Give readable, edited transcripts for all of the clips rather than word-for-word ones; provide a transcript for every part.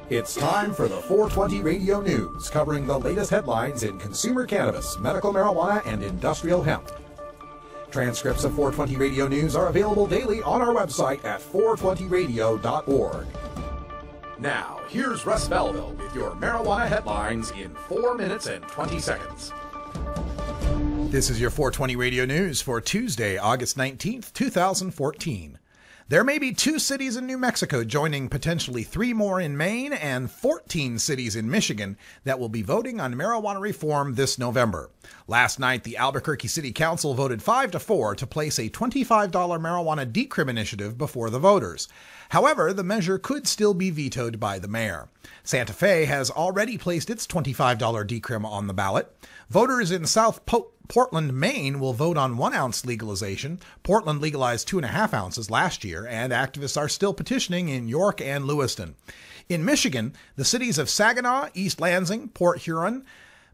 It's time for the 420 Radio News, covering the latest headlines in consumer cannabis, medical marijuana, and industrial hemp. Transcripts of 420 Radio News are available daily on our website at 420radio.org. Now, here's Russ Belville with your marijuana headlines in 4 minutes and 20 seconds. This is your 420 Radio News for Tuesday, August 19th, 2014. There may be 2 cities in New Mexico joining potentially 3 more in Maine and 14 cities in Michigan that will be voting on marijuana reform this November. Last night, the Albuquerque City Council voted 5-4 to place a $25 marijuana decrim initiative before the voters. However, the measure could still be vetoed by the mayor. Santa Fe has already placed its $25 decrim on the ballot. Voters in South Portland, Maine will vote on 1-ounce legalization. Portland legalized 2.5 ounces last year, and activists are still petitioning in York and Lewiston. In Michigan, the cities of Saginaw, East Lansing, Port Huron,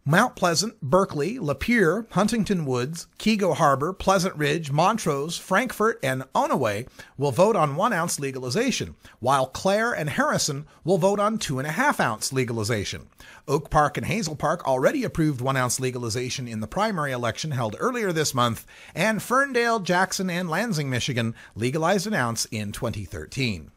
Mount Pleasant, Berkeley, Lapeer, Huntington Woods, Kego Harbor, Pleasant Ridge, Montrose, Frankfort, and Onaway will vote on 1-ounce legalization, while Clare and Harrison will vote on 2.5-ounce legalization. Oak Park and Hazel Park already approved 1-ounce legalization in the primary election held earlier this month, and Ferndale, Jackson, and Lansing, Michigan legalized an ounce in 2013.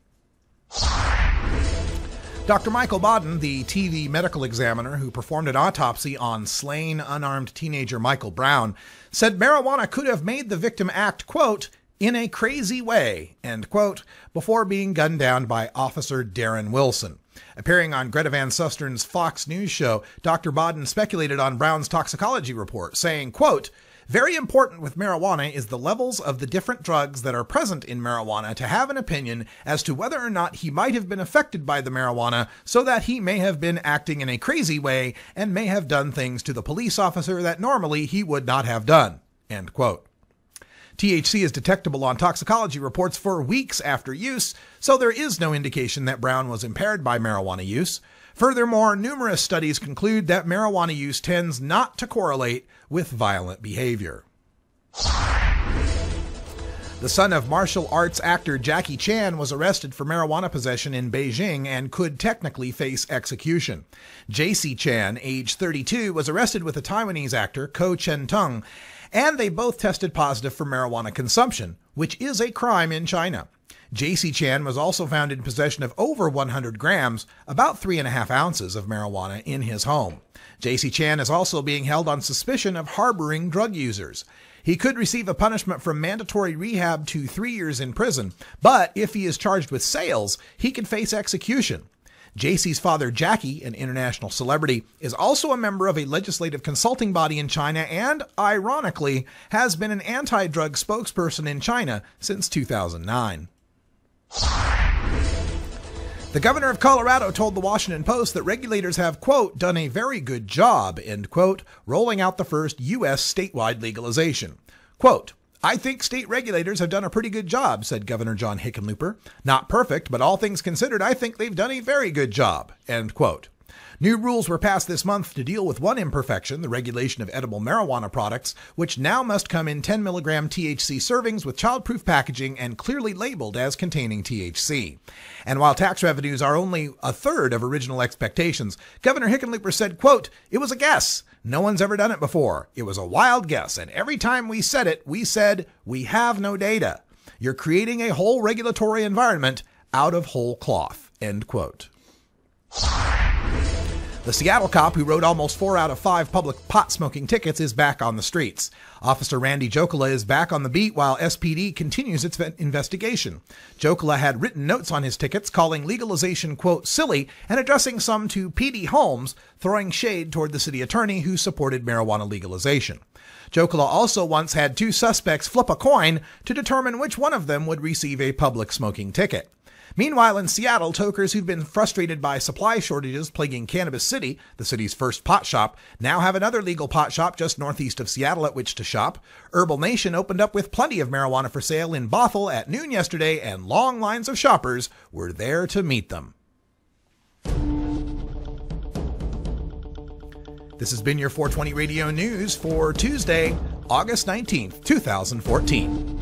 Dr. Michael Baden, the TV medical examiner who performed an autopsy on slain unarmed teenager Michael Brown, said marijuana could have made the victim act, quote, in a crazy way, end quote, before being gunned down by Officer Darren Wilson. Appearing on Greta Van Sustern's Fox News show, Dr. Baden speculated on Brown's toxicology report, saying, quote, very important with marijuana is the levels of the different drugs that are present in marijuana to have an opinion as to whether or not he might have been affected by the marijuana so that he may have been acting in a crazy way and may have done things to the police officer that normally he would not have done, end quote. THC is detectable on toxicology reports for weeks after use, so there is no indication that Brown was impaired by marijuana use. Furthermore, numerous studies conclude that marijuana use tends not to correlate with violent behavior. The son of martial arts actor Jackie Chan was arrested for marijuana possession in Beijing and could technically face execution. J.C. Chan, age 32, was arrested with the Taiwanese actor Ko Chen-tung, and they both tested positive for marijuana consumption, which is a crime in China. J.C. Chan was also found in possession of over 100 grams, about 3.5 ounces of marijuana in his home. J.C. Chan is also being held on suspicion of harboring drug users. He could receive a punishment from mandatory rehab to 3 years in prison, but if he is charged with sales, he could face execution. J.C.'s father, Jackie, an international celebrity, is also a member of a legislative consulting body in China and, ironically, has been an anti-drug spokesperson in China since 2009. The governor of Colorado told the Washington Post that regulators have, quote, done a very good job, end quote, rolling out the first U.S. statewide legalization. Quote, I think state regulators have done a pretty good job, said Governor John Hickenlooper. Not perfect, but all things considered, I think they've done a very good job, end quote. New rules were passed this month to deal with one imperfection, the regulation of edible marijuana products, which now must come in 10 milligram THC servings with childproof packaging and clearly labeled as containing THC. And while tax revenues are only a third of original expectations, Governor Hickenlooper said, quote, it was a guess. No one's ever done it before. It was a wild guess, and every time we said it, we said, we have no data. You're creating a whole regulatory environment out of whole cloth, end quote. The Seattle cop who wrote almost 4 out of 5 public pot-smoking tickets is back on the streets. Officer Randy Jokula is back on the beat while SPD continues its investigation. Jokula had written notes on his tickets calling legalization, quote, silly, and addressing some to P.D. Holmes, throwing shade toward the city attorney who supported marijuana legalization. Jokula also once had 2 suspects flip a coin to determine which one of them would receive a public smoking ticket. Meanwhile, in Seattle, tokers who've been frustrated by supply shortages plaguing Cannabis City, the city's first pot shop, now have another legal pot shop just northeast of Seattle at which to shop. Herbal Nation opened up with plenty of marijuana for sale in Bothell at noon yesterday, and long lines of shoppers were there to meet them. This has been your 420 Radio News for Tuesday, August 19th, 2014.